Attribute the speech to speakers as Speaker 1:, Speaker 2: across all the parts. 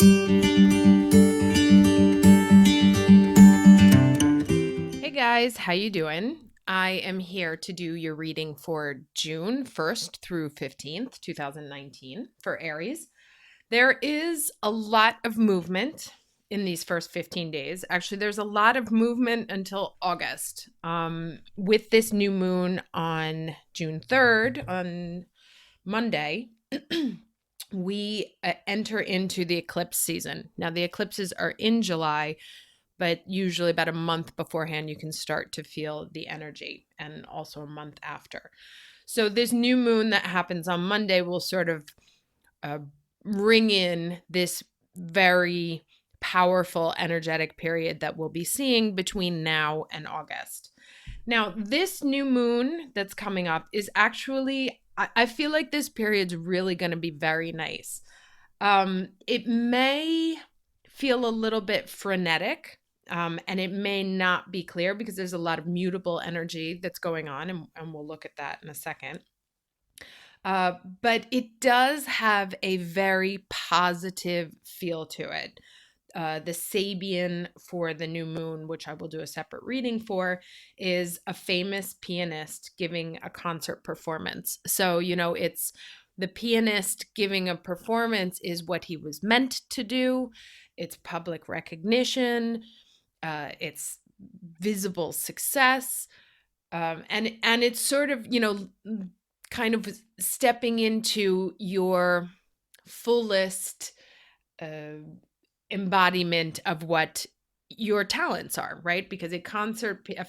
Speaker 1: Hey guys, how you doing? I am here to do your reading for June 1st through 15th, 2019 for Aries. There is a lot of movement in these first 15 days. Actually, there's a lot of movement until August. With this new moon on June 3rd, on Monday, we enter into the eclipse season. Now, the eclipses are in July, but usually about a month beforehand, you can start to feel the energy, and also a month after. So, this new moon that happens on Monday will sort of uh, ring in this very powerful energetic period that we'll be seeing between now and August. Now, this new moon that's coming up is actually, I feel like this period's really going to be very nice. It may feel a little bit frenetic, and it may not be clear because there's a lot of mutable energy that's going on, and we'll look at that in a second. But it does have a very positive feel to it. The Sabian for the new moon, which I will do a separate reading for, is a famous pianist giving a concert performance. So, it's the pianist giving a performance is what he was meant to do. It's public recognition. It's visible success. And it's sort of, kind of stepping into your fullest embodiment of what your talents are, right? Because a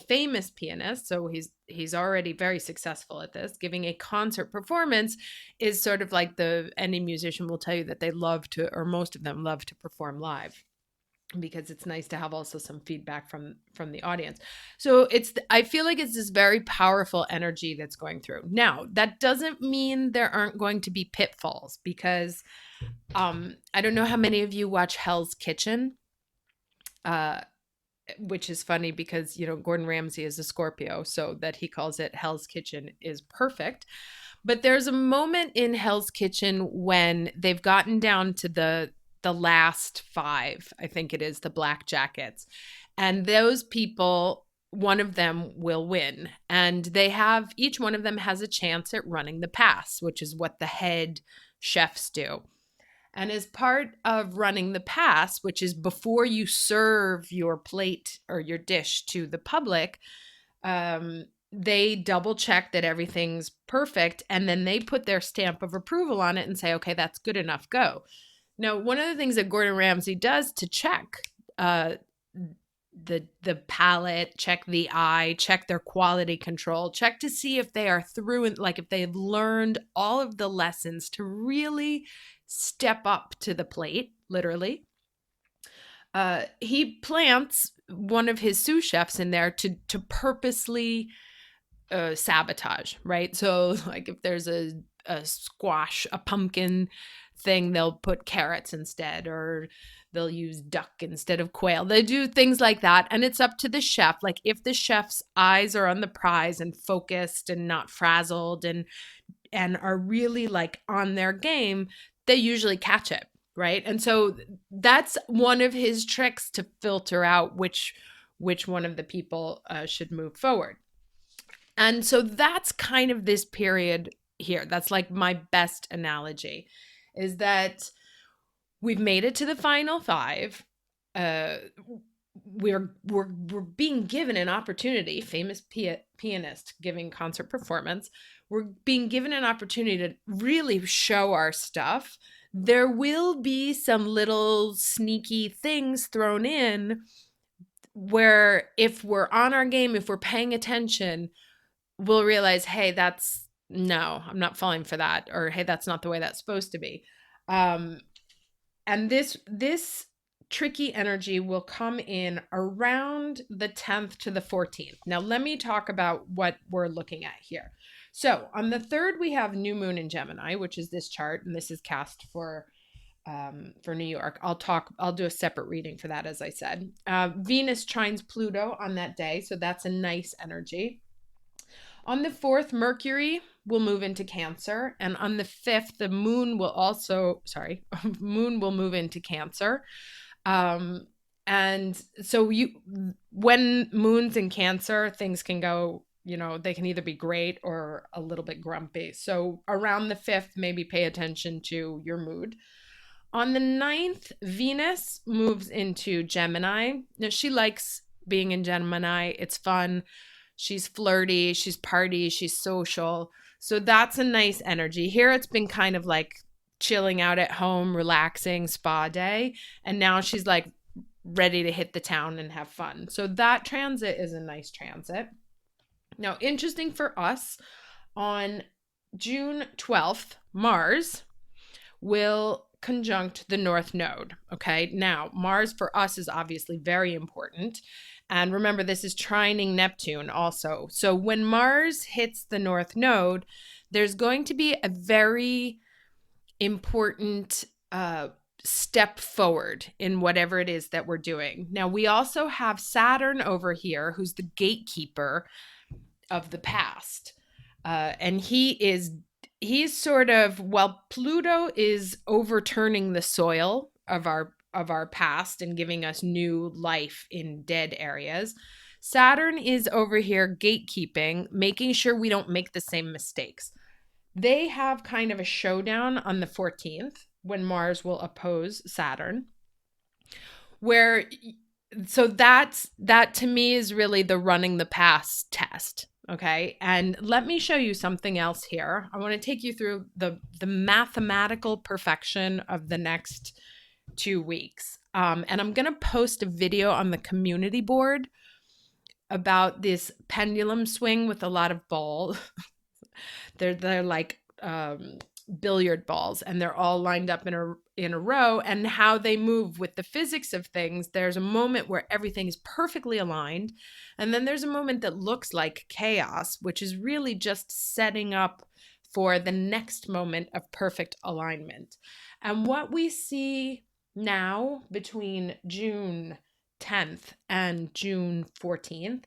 Speaker 1: famous pianist, so he's already very successful at this, giving a concert performance is sort of like any musician will tell you that they love to, or most of them love to perform live, because it's nice to have also some feedback from the audience. So I feel like it's this very powerful energy that's going through. Now, that doesn't mean there aren't going to be pitfalls, because I don't know how many of you watch Hell's Kitchen, which is funny because, Gordon Ramsay is a Scorpio, so that he calls it Hell's Kitchen is perfect. But there's a moment in Hell's Kitchen when they've gotten down to the last five, I think it is, the black jackets. And those people, one of them will win. And each one of them has a chance at running the pass, which is what the head chefs do. And as part of running the pass, which is before you serve your plate or your dish to the public, they double check that everything's perfect. And then they put their stamp of approval on it and say, okay, that's good enough, go. Now, one of the things that Gordon Ramsay does to check the palate, check the eye, check their quality control, check to see if they are through and like if they've learned all of the lessons to really step up to the plate, literally. He plants one of his sous chefs in there to purposely sabotage, right? So, like, if there's a squash, a pumpkin thing, they'll put carrots instead, or they'll use duck instead of quail. They do things like that, and it's up to the chef. Like, if the chef's eyes are on the prize and focused and not frazzled and are really like on their game, they usually catch it, right? And so that's one of his tricks to filter out which one of the people should move forward. And so that's kind of this period here. That's like my best analogy, is that we've made it to the final five. We're being given an opportunity, famous pianist giving concert performance. We're being given an opportunity to really show our stuff. There will be some little sneaky things thrown in where, if we're on our game, if we're paying attention, we'll realize, hey, no, I'm not falling for that. Or, hey, that's not the way that's supposed to be. And this tricky energy will come in around the 10th to the 14th. Now, let me talk about what we're looking at here. So on the 3rd, we have new moon in Gemini, which is this chart, and this is cast for New York. I'll do a separate reading for that, as I said. Venus trines Pluto on that day, so that's a nice energy. On the 4th, Mercury will move into Cancer, and on the 5th, the moon will also, sorry, moon will move into Cancer. And so when moon's in Cancer, things can go, they can either be great or a little bit grumpy. So around the 5th, maybe pay attention to your mood. On the 9th, Venus moves into Gemini. Now, she likes being in Gemini. It's fun. She's flirty, she's party, she's social. So that's a nice energy. Here it's been kind of like chilling out at home, relaxing, spa day. And now she's like ready to hit the town and have fun. So that transit is a nice transit. Now, interesting for us, on June 12th, Mars will conjunct the North Node. Okay. Now, Mars for us is obviously very important. And remember, this is trining Neptune also. So when Mars hits the North Node, there's going to be a very important step forward in whatever it is that we're doing. Now, we also have Saturn over here, who's the gatekeeper of the past. And he's sort of, while Pluto is overturning the soil of our past and giving us new life in dead areas, Saturn is over here gatekeeping, making sure we don't make the same mistakes. They have kind of a showdown on the 14th when Mars will oppose Saturn, so that to me is really the running the past test. Okay. And let me show you something else here. I want to take you through the mathematical perfection of the next 2 weeks. And I'm going to post a video on the community board about this pendulum swing with a lot of balls. They're like billiard balls, and they're all lined up in a row, and how they move with the physics of things. There's a moment where everything is perfectly aligned, and then there's a moment that looks like chaos, which is really just setting up for the next moment of perfect alignment. And what we see now between June 10th and June 14th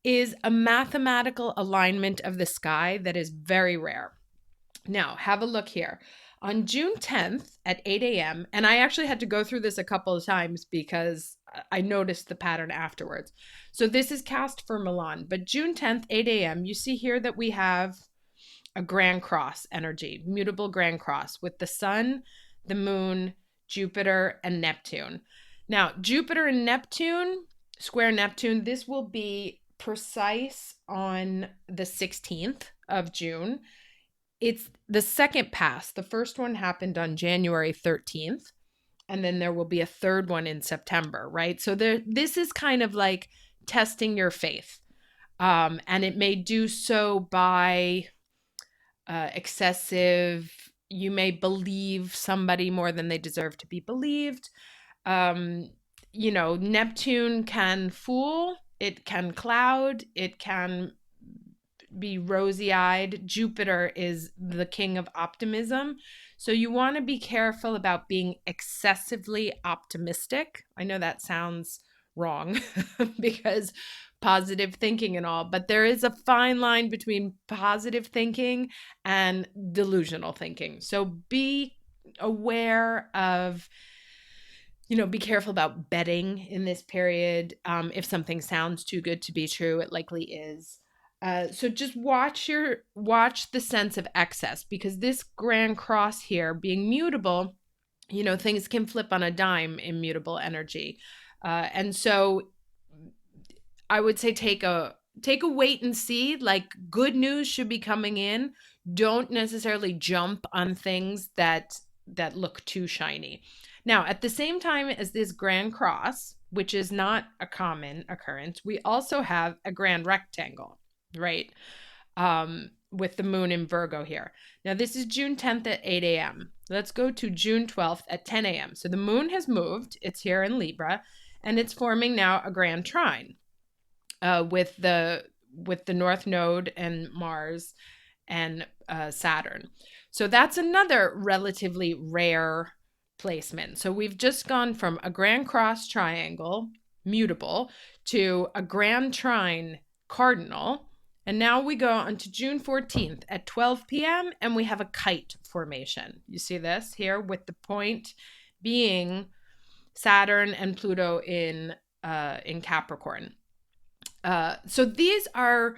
Speaker 1: is a mathematical alignment of the sky that is very rare. Now, have a look here. On June 10th at 8 a.m., and I actually had to go through this a couple of times because I noticed the pattern afterwards. So this is cast for Milan, but June 10th, 8 a.m., you see here that we have a grand cross energy, mutable grand cross with the sun, the moon, Jupiter, and Neptune. Now, Jupiter and Neptune, square Neptune, this will be precise on the 16th of June. It's the second pass. The first one happened on January 13th, and then there will be a third one in September, right? So this is kind of like testing your faith. And it may do so by excessive, you may believe somebody more than they deserve to be believed. Neptune can fool, it can cloud, it can be rosy-eyed. Jupiter is the king of optimism. So you want to be careful about being excessively optimistic. I know that sounds wrong because positive thinking and all, but there is a fine line between positive thinking and delusional thinking. So be aware of, be careful about betting in this period. If something sounds too good to be true, it likely is. So just watch the sense of excess, because this grand cross here being mutable, things can flip on a dime in mutable energy. And so I would say take a wait and see. Like, good news should be coming in. Don't necessarily jump on things that look too shiny. Now, at the same time as this grand cross, which is not a common occurrence, we also have a grand rectangle, right? With the moon in Virgo here. Now, this is June 10th at 8 a.m. Let's go to June 12th at 10 a.m. So the moon has moved. It's here in Libra, and it's forming now a grand trine with the North Node and Mars and Saturn. So that's another relatively rare placement. So we've just gone from a grand cross triangle, mutable, to a grand trine cardinal, And now we go on to June 14th at 12 p.m. and we have a kite formation. You see this here with the point being Saturn and Pluto in Capricorn. So these are,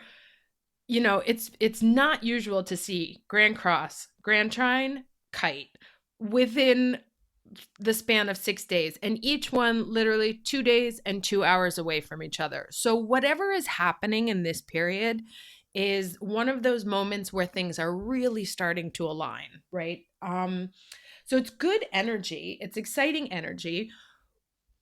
Speaker 1: it's not usual to see Grand Cross, Grand Trine, Kite within the span of 6 days, and each one literally 2 days and 2 hours away from each other. So whatever is happening in this period is one of those moments where things are really starting to align, right? So it's good energy. It's exciting energy.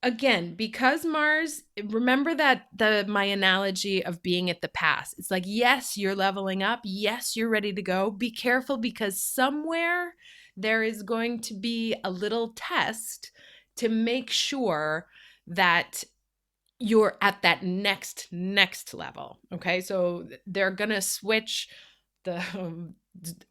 Speaker 1: Again, because Mars, remember that my analogy of being at the pass. It's like, yes, you're leveling up. Yes, you're ready to go. Be careful because somewhere there is going to be a little test to make sure that you're at that next level. Okay? So they're going to switch the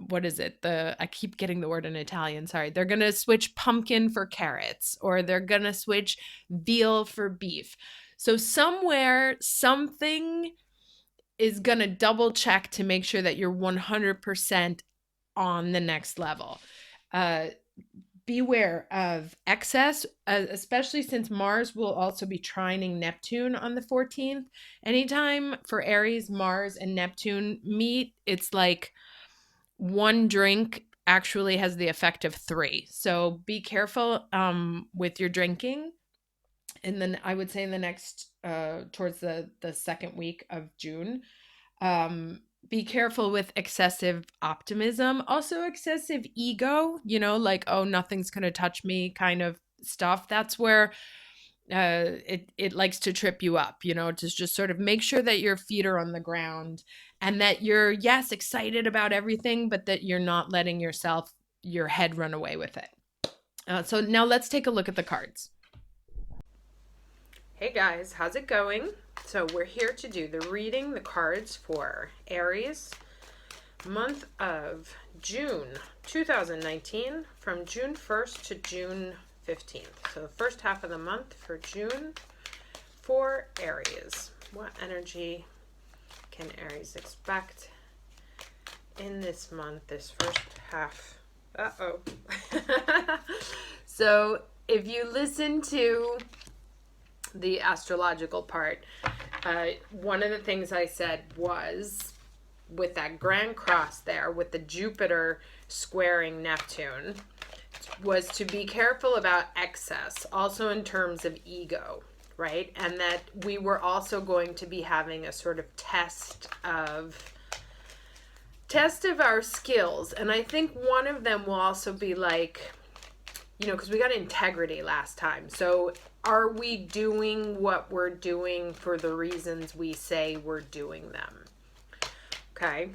Speaker 1: what is it? I keep getting the word in Italian. Sorry. They're going to switch pumpkin for carrots, or they're going to switch veal for beef. So somewhere something is going to double check to make sure that you're 100% on the next level. Beware of excess, especially since Mars will also be trining Neptune on the 14th. Anytime for Aries, Mars and Neptune meet, it's like one drink actually has the effect of 3. So be careful with your drinking. And then I would say in the next, towards the second week of June, be careful with excessive optimism, also excessive ego, like, oh, nothing's going to touch me kind of stuff. That's where it likes to trip you up, to just sort of make sure that your feet are on the ground and that you're, yes, excited about everything, but that you're not letting your head run away with it. So now let's take a look at the cards. Hey guys, how's it going? So we're here to do the cards for Aries, month of June 2019, from June 1st to June 15th. So the first half of the month for June for Aries. What energy can Aries expect in this month, this first half? So if you listen to the astrological part, one of the things I said was with that Grand Cross there, with the Jupiter squaring Neptune, was to be careful about excess, also in terms of ego, right? And that we were also going to be having a sort of test of our skills. And I think one of them will also be like, because we got integrity last time. So are we doing what we're doing for the reasons we say we're doing them? Okay.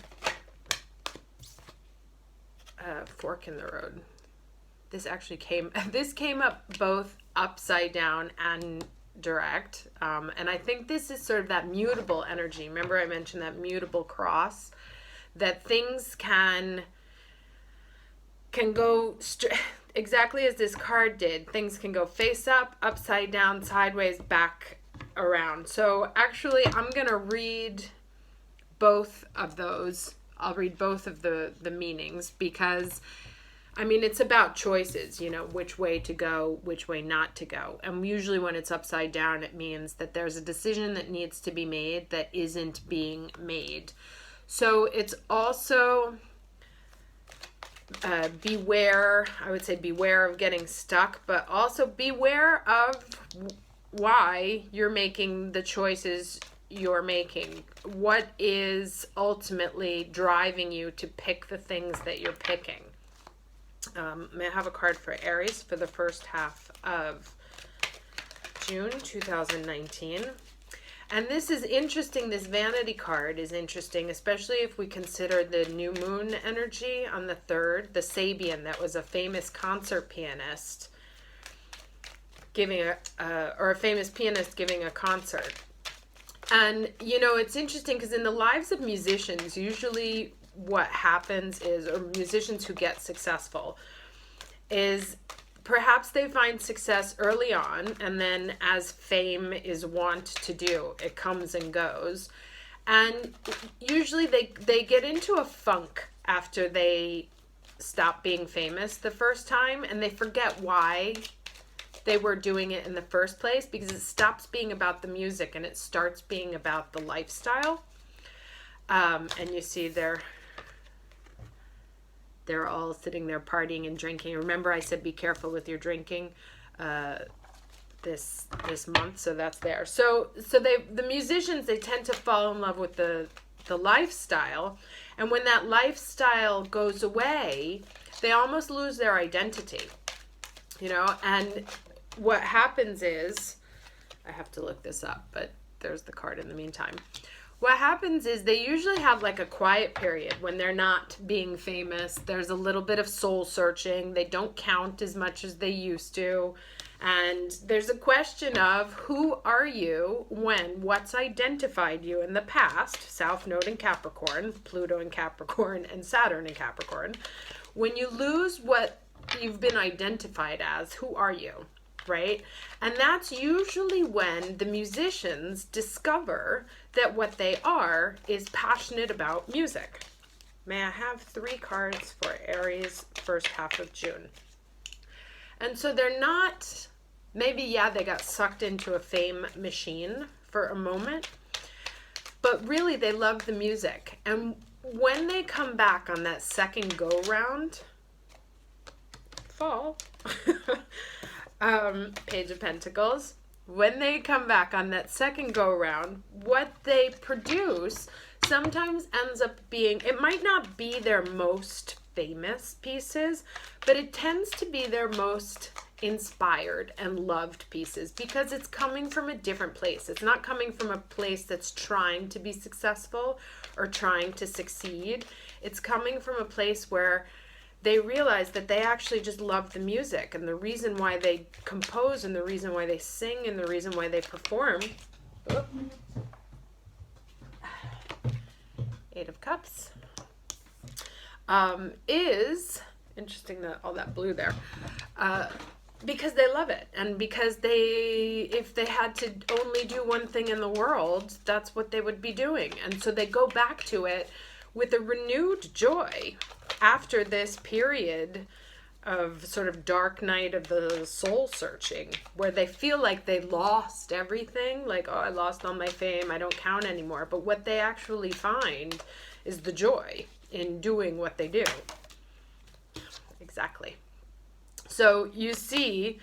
Speaker 1: Fork in the road. This came up both upside down and direct. And I think this is sort of that mutable energy. Remember I mentioned that mutable cross, that things can go exactly as this card did. Things can go face up, upside down, sideways, back around. So actually I'm going to read both of those. I'll read both of the meanings because it's about choices, which way to go, which way not to go. And usually when it's upside down, it means that there's a decision that needs to be made that isn't being made. So it's also beware, I would say beware of getting stuck, but also beware of why you're making the choices you're making. What is ultimately driving you to pick the things that you're picking? May I have a card for Aries for the first half of June 2019? And this is interesting. This vanity card is interesting, especially if we consider the new moon energy on the 3rd, the Sabian, that was a famous concert pianist giving a famous pianist giving a concert. And, it's interesting because in the lives of musicians, usually what happens is, or musicians who get successful, is perhaps they find success early on, and then as fame is wont to do, it comes and goes. And usually they get into a funk after they stop being famous the first time, and they forget why they were doing it in the first place, because it stops being about the music and it starts being about the lifestyle. And you see they're all sitting there partying and drinking. Remember I said be careful with your drinking this month, so that's there. So the musicians, they tend to fall in love with the lifestyle, and when that lifestyle goes away, they almost lose their identity, you know. And what happens is, I have to look this up, but there's the card in the meantime. What happens is they usually have like a quiet period when they're not being famous. There's a little bit of soul searching. They don't count as much as they used to. And there's a question of, who are you when what's identified you in the past, South Node in Capricorn, Pluto in Capricorn, and Saturn in Capricorn. When you lose what you've been identified as, who are you, right? And that's usually when the musicians discover that what they are is passionate about music. May I have 3 cards for Aries first half of June? And so they're not, maybe, yeah, they got sucked into a fame machine for a moment, but really they love the music. And when they come back on that second go round, fall, Page of Pentacles, when they come back on that second go round, what they produce sometimes ends up being, it might not be their most famous pieces, but it tends to be their most inspired and loved pieces, because it's coming from a different place. It's not coming from a place that's trying to be successful or trying to succeed. It's coming from a place where they realize that they actually just love the music, and the reason why they compose and the reason why they sing and the reason why they perform. Eight of Cups. Is interesting that all that blue there, because they love it, and because if they had to only do one thing in the world, that's what they would be doing. And so they go back to it with a renewed joy after this period of sort of dark night of the soul searching, where they feel like they lost everything, like, oh, I lost all my fame, I don't count anymore. But what they actually find is the joy in doing what they do. Exactly. So you see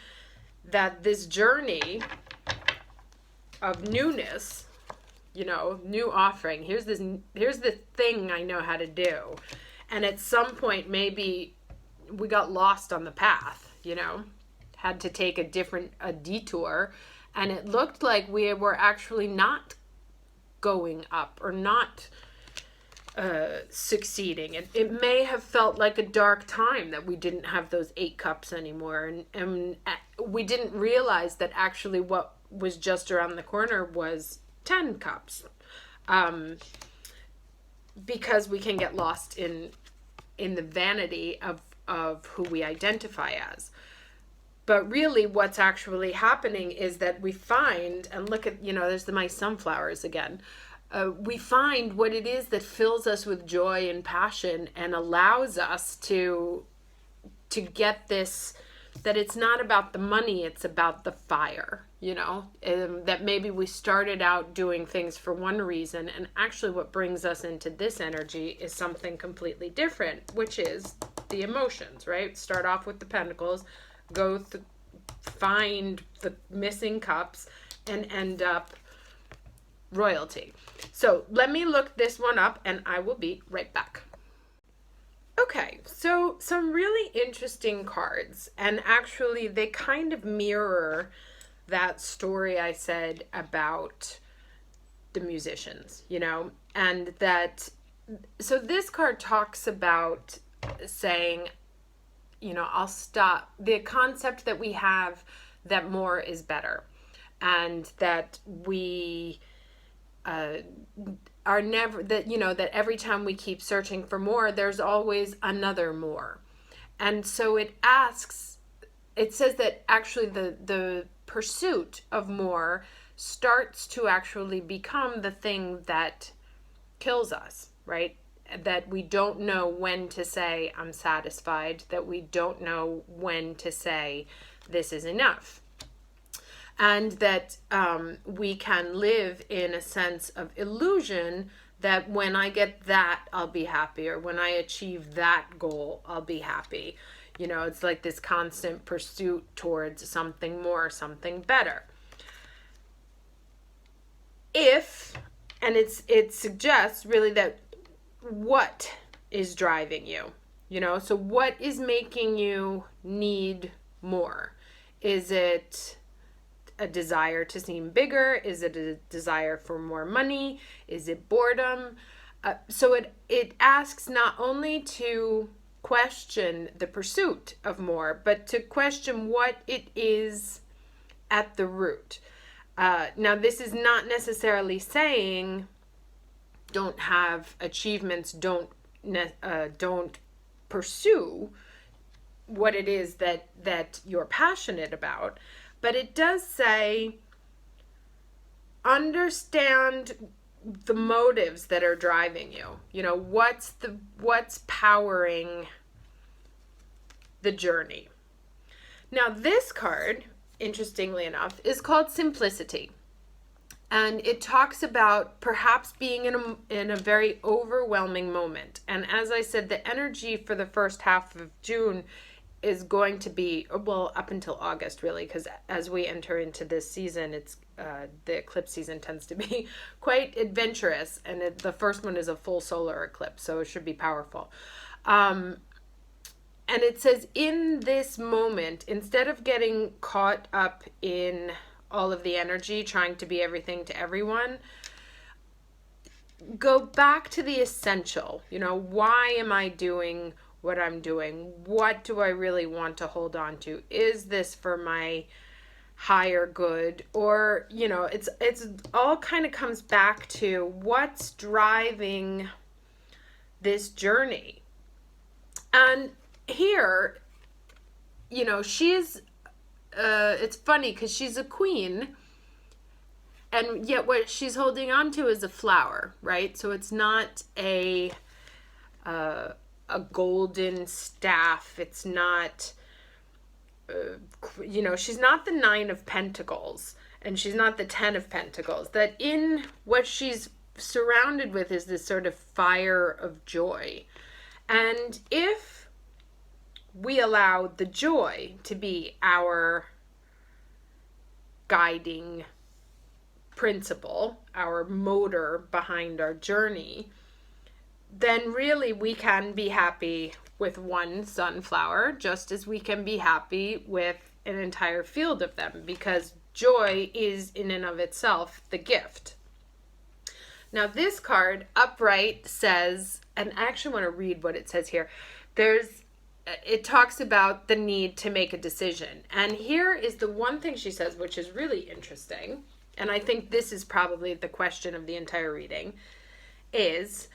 Speaker 1: that this journey of newness, you know, new offering, here's the thing I know how to do. And at some point, maybe we got lost on the path, you know, had to take a detour, and it looked like we were actually not going up or not succeeding. It may have felt like a dark time that we didn't have those 8 cups anymore, and we didn't realize that actually what was just around the corner was 10 cups, because we can get lost in the vanity of who we identify as. But really what's actually happening is that we find, and look at, you know, there's my sunflowers again. We find what it is that fills us with joy and passion and allows us to get this, that it's not about the money, it's about the fire, you know, that maybe we started out doing things for one reason, and actually what brings us into this energy is something completely different, which is the emotions, right? Start off with the pentacles, find the missing cups, and end up royalty. So let me look this one up and I will be right back. Okay, so some really interesting cards, and actually they kind of mirror that story I said about the musicians, you know, and that, so this card talks about saying, you know, I'll stop the concept that we have that more is better, and that we are never, that, you know, that every time we keep searching for more, there's always another more. And so it says that actually the pursuit of more starts to actually become the thing that kills us, right? That we don't know when to say, I'm satisfied, that we don't know when to say, this is enough. And that we can live in a sense of illusion that when I get that, I'll be happy, or when I achieve that goal, I'll be happy. You know, it's like this constant pursuit towards something more, something better. And it suggests really that what is driving you, you know, so what is making you need more? Is it a desire to seem bigger? Is it a desire for more money? Is it boredom? So it asks not only to question the pursuit of more, but to question what it is at the root. Now, this is not necessarily saying don't have achievements, don't pursue what it is that you're passionate about, but it does say understand the motives that are driving you. You know, what's powering the journey. Now, this card, interestingly enough, is called Simplicity. And it talks about perhaps being in a very overwhelming moment. And as I said, the energy for the first half of June is going to be, well, up until August, really, because as we enter into this season, it's the eclipse season tends to be quite adventurous. And the first one is a full solar eclipse, so it should be powerful. And it says in this moment, instead of getting caught up in all of the energy, trying to be everything to everyone, go back to the essential. You know, why am I doing what I'm doing? What do I really want to hold on to? Is this for my higher good? Or, you know, it's all kind of comes back to what's driving this journey. And here, you know, she's it's funny because she's a queen, and yet what she's holding on to is a flower, right? So it's not a golden staff. It's not, you know, she's not the Nine of Pentacles, and she's not the Ten of Pentacles. That in what she's surrounded with is this sort of fire of joy. And if we allow the joy to be our guiding principle, our motor behind our journey, then really we can be happy with one sunflower just as we can be happy with an entire field of them, because joy is in and of itself the gift. Now this card upright says, and I actually want to read what it says here. It talks about the need to make a decision. And here is the one thing she says, which is really interesting. And I think this is probably the question of the entire reading, is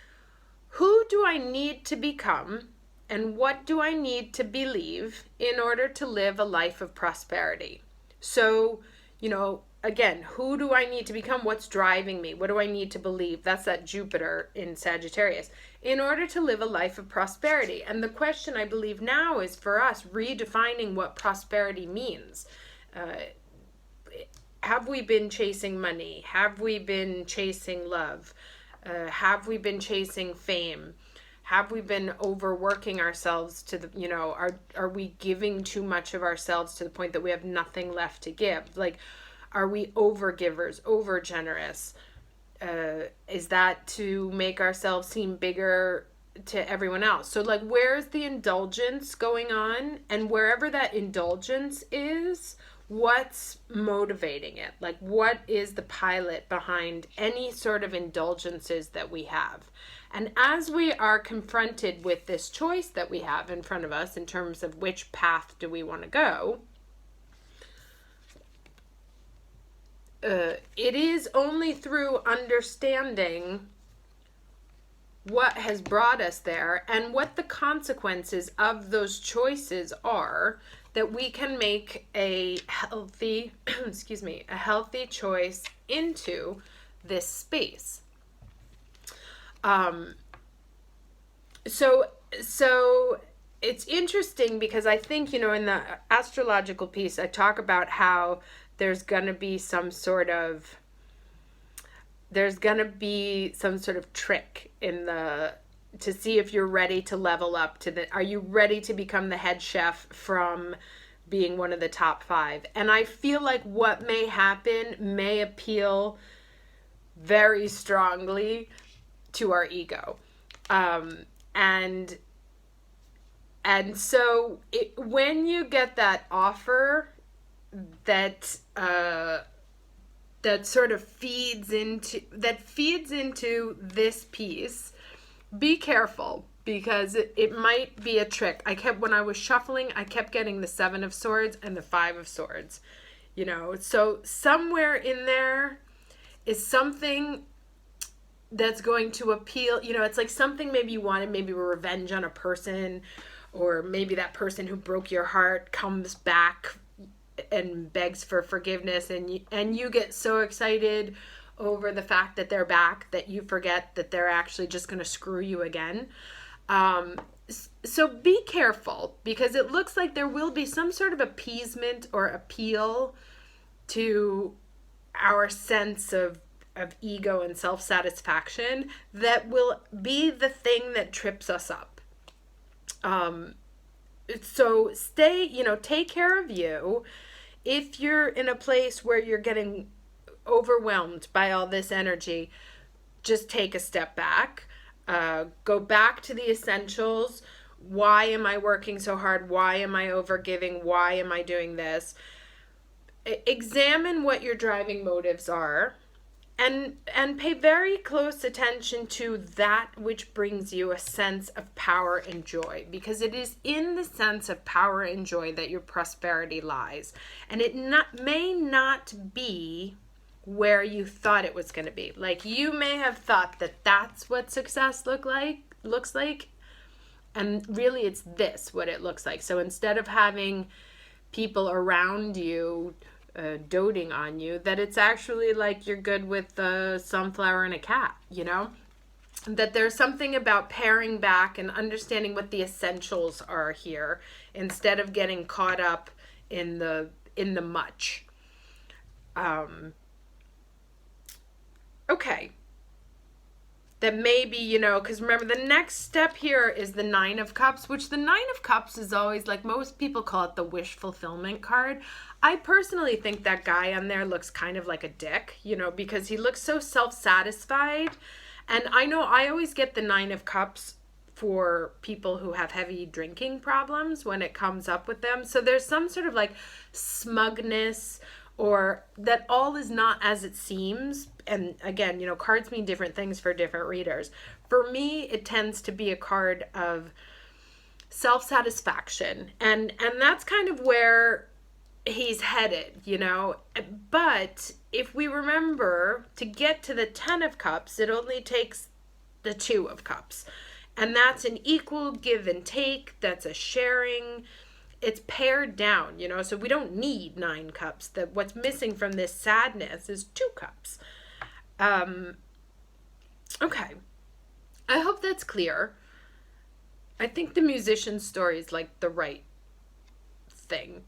Speaker 1: who do I need to become and what do I need to believe in order to live a life of prosperity? So, you know, again, who do I need to become? What's driving me? What do I need to believe? That's that Jupiter in Sagittarius. In order to live a life of prosperity. And the question, I believe, now is for us redefining what prosperity means. Have we been chasing money? Have we been chasing love? Have we been chasing fame? Have we been overworking ourselves to the, you know, are we giving too much of ourselves to the point that we have nothing left to give? Like, are we over givers, over generous? Is that to make ourselves seem bigger to everyone else? So like, where's the indulgence going on? And wherever that indulgence is, what's motivating it? Like, what is the pilot behind any sort of indulgences that we have? And as we are confronted with this choice that we have in front of us in terms of which path do we want to go, it is only through understanding what has brought us there and what the consequences of those choices are that we can make a healthy, a healthy choice into this space. Um, so so it's interesting because I think, in the astrological piece I talk about how there's going to be some sort of there's going to be some sort of trick in the to see if you're ready to level up to the are you ready to become the head chef from being one of the top 5. And I feel like what may happen may appeal very strongly to our ego. Um, and so when you get that offer that that sort of feeds into this piece, be careful because it might be a trick. When I was shuffling, I kept getting the 7 of Swords and the 5 of Swords. So somewhere in there is something that's going to appeal. It's like something maybe you wanted, maybe revenge on a person, or maybe that person who broke your heart comes back and begs for forgiveness, and you get so excited over the fact that they're back that you forget that they're actually just going to screw you again. So be careful, because it looks like there will be some sort of appeasement or appeal to our sense of ego and self-satisfaction that will be the thing that trips us up. So take care of you. If you're in a place where you're getting overwhelmed by all this energy, just take a step back. Go back to the essentials. Why am I working so hard? Why am I overgiving? Why am I doing this? Examine what your driving motives are, and pay very close attention to that which brings you a sense of power and joy, because it is in the sense of power and joy that your prosperity lies. And it may not be where you thought it was going to be. Like, you may have thought that that's what success looks like, and really it's what it looks like. So instead of having people around you doting on you, that it's actually like you're good with a sunflower and a cat, that there's something about paring back and understanding what the essentials are here, instead of getting caught up in the much. Okay. That maybe, because remember, the next step here is the 9 of Cups, which the 9 of Cups is always, like, most people call it the wish fulfillment card. I personally think that guy on there looks kind of like a dick, because he looks so self-satisfied. And I know I always get the 9 of Cups for people who have heavy drinking problems when it comes up with them. So there's some sort of like smugness, or that all is not as it seems. And again, cards mean different things for different readers. For me, it tends to be a card of self-satisfaction. And that's kind of where he's headed, But if we remember, to get to the 10 of Cups, it only takes the 2 of Cups. And that's an equal give and take. That's a sharing. It's pared down, so we don't need 9 cups. What's missing from this sadness is 2 cups. Okay. I hope that's clear. I think the musician's story is like the right thing.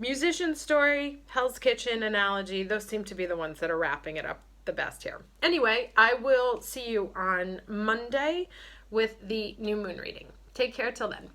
Speaker 1: Musician story, Hell's Kitchen analogy, those seem to be the ones that are wrapping it up the best here. Anyway, I will see you on Monday with the new moon reading. Take care till then.